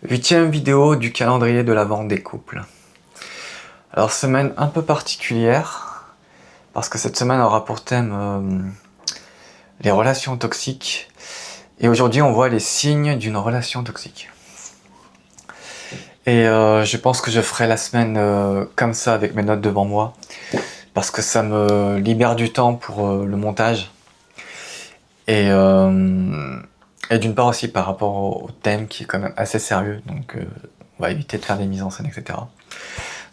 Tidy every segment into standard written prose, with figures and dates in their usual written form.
Huitième vidéo du calendrier de l'Avent des couples. Alors semaine un peu particulière, parce que cette semaine aura pour thème les relations toxiques. Et aujourd'hui on voit les signes d'une relation toxique. Et je pense que je ferai la semaine comme ça avec mes notes devant moi, parce que ça me libère du temps pour le montage. Et d'une part aussi par rapport au thème qui est quand même assez sérieux, donc on va éviter de faire des mises en scène, etc.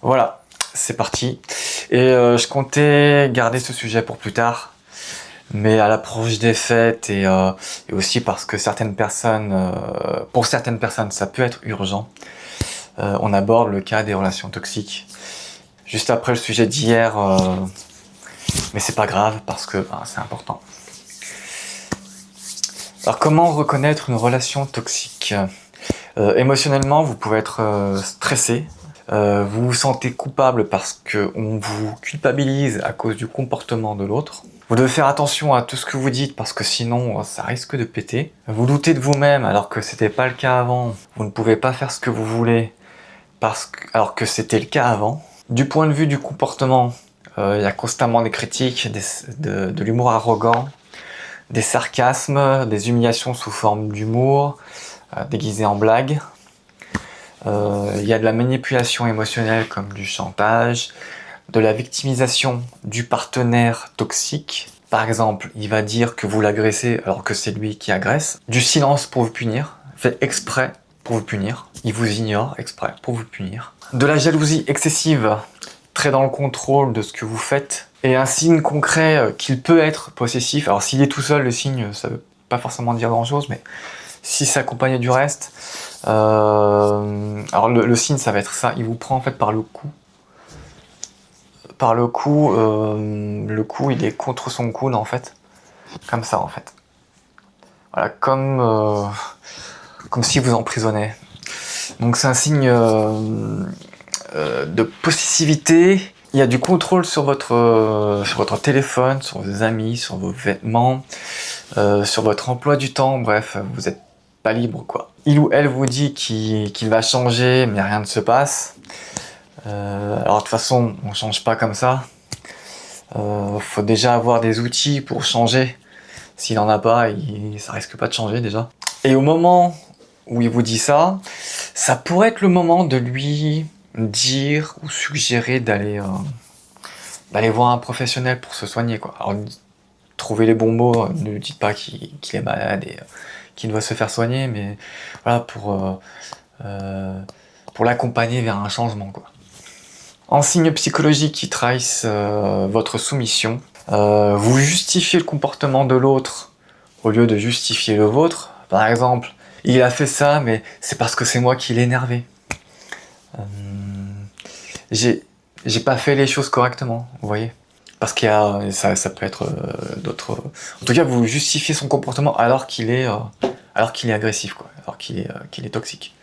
Voilà, c'est parti. Et je comptais garder ce sujet pour plus tard, mais à l'approche des fêtes et aussi parce que pour certaines personnes, ça peut être urgent. On aborde le cas des relations toxiques. Juste après le sujet d'hier, mais c'est pas grave parce que c'est important. Alors comment reconnaître une relation toxique ? Émotionnellement, vous pouvez être stressé, vous vous sentez coupable parce qu'on vous culpabilise à cause du comportement de l'autre. Vous devez faire attention à tout ce que vous dites parce que sinon ça risque de péter. Vous doutez de vous-même alors que c'était pas le cas avant. Vous ne pouvez pas faire ce que vous voulez alors que c'était le cas avant. Du point de vue du comportement, il y a constamment des critiques, de l'humour arrogant, des sarcasmes, des humiliations sous forme d'humour, déguisé en blague. Il y a de la manipulation émotionnelle comme du chantage, de la victimisation du partenaire toxique. Par exemple, il va dire que vous l'agressez alors que c'est lui qui agresse. Du silence pour vous punir, fait exprès pour vous punir. Il vous ignore exprès pour vous punir. De la jalousie excessive, très dans le contrôle de ce que vous faites. Et un signe concret qu'il peut être possessif. Alors s'il est tout seul, le signe, ça veut pas forcément dire grand chose, mais si c'est accompagné du reste, alors le signe ça va être ça, il vous prend en fait par le cou. Le cou il est contre son coude en fait, comme ça en fait. Voilà, comme si vous emprisonnez. Donc c'est un signe de possessivité. Il y a du contrôle sur votre téléphone, sur vos amis, sur vos vêtements, sur votre emploi du temps, bref, vous êtes pas libre quoi. Il ou elle vous dit qu'il va changer, mais rien ne se passe. Alors de toute façon, on change pas comme ça. Faut déjà avoir des outils pour changer. S'il en a pas, ça risque pas de changer déjà. Et au moment où il vous dit ça, ça pourrait être le moment de lui dire ou suggérer d'aller voir un professionnel pour se soigner quoi. Alors trouvez les bons mots, ne lui dites pas qu'il est malade et qu'il doit se faire soigner, mais voilà pour l'accompagner vers un changement quoi. En signe psychologique qui trahissent votre soumission, vous justifiez le comportement de l'autre au lieu de justifier le vôtre. Par exemple, il a fait ça, mais c'est parce que c'est moi qui l'ai énervé. J'ai pas fait les choses correctement, vous voyez. Parce qu'il y a, ça peut être d'autres. En tout cas, vous justifiez son comportement alors qu'il est agressif, quoi, alors qu'il est toxique.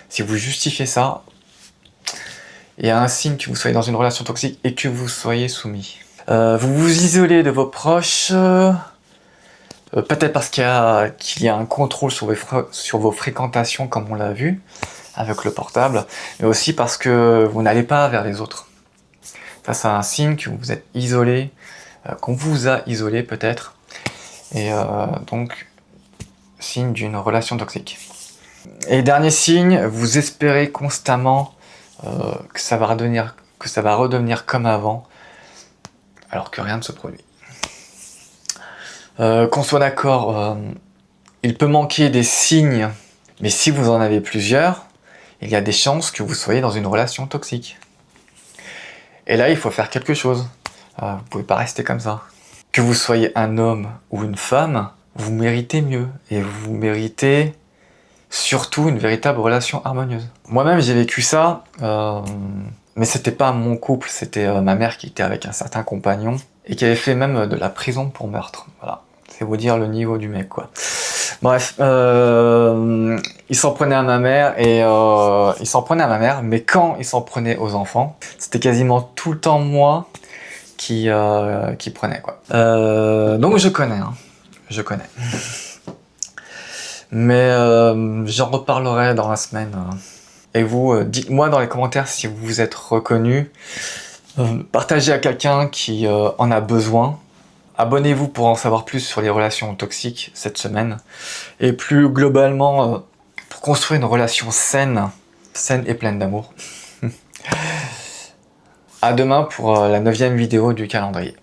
Si vous justifiez ça, il y a un signe que vous soyez dans une relation toxique et que vous soyez soumis. Vous vous isolez de vos proches, peut-être parce qu'il y a un contrôle sur vos fréquentations, comme on l'a vu avec le portable, mais aussi parce que vous n'allez pas vers les autres. Ça, c'est un signe que vous êtes isolé, qu'on vous a isolé peut-être, et donc signe d'une relation toxique. Et dernier signe, vous espérez constamment que ça va redevenir comme avant, alors que rien ne se produit. Qu'on soit d'accord, il peut manquer des signes, mais si vous en avez plusieurs, il y a des chances que vous soyez dans une relation toxique. Et là, il faut faire quelque chose. Vous pouvez pas rester comme ça. Que vous soyez un homme ou une femme, vous méritez mieux. Et vous méritez surtout une véritable relation harmonieuse. Moi-même, j'ai vécu ça, mais c'était pas mon couple, c'était ma mère qui était avec un certain compagnon et qui avait fait même de la prison pour meurtre. Voilà, c'est vous dire le niveau du mec, quoi. Bref, il s'en prenait à ma mère mais quand il s'en prenait aux enfants, c'était quasiment tout le temps moi qui prenait, quoi. Donc je connais. Mais j'en reparlerai dans la semaine. Et vous, dites-moi dans les commentaires si vous vous êtes reconnu. Partagez à quelqu'un qui en a besoin. Abonnez-vous pour en savoir plus sur les relations toxiques cette semaine. Et plus globalement, pour construire une relation saine et pleine d'amour. À demain pour la 9e vidéo du calendrier.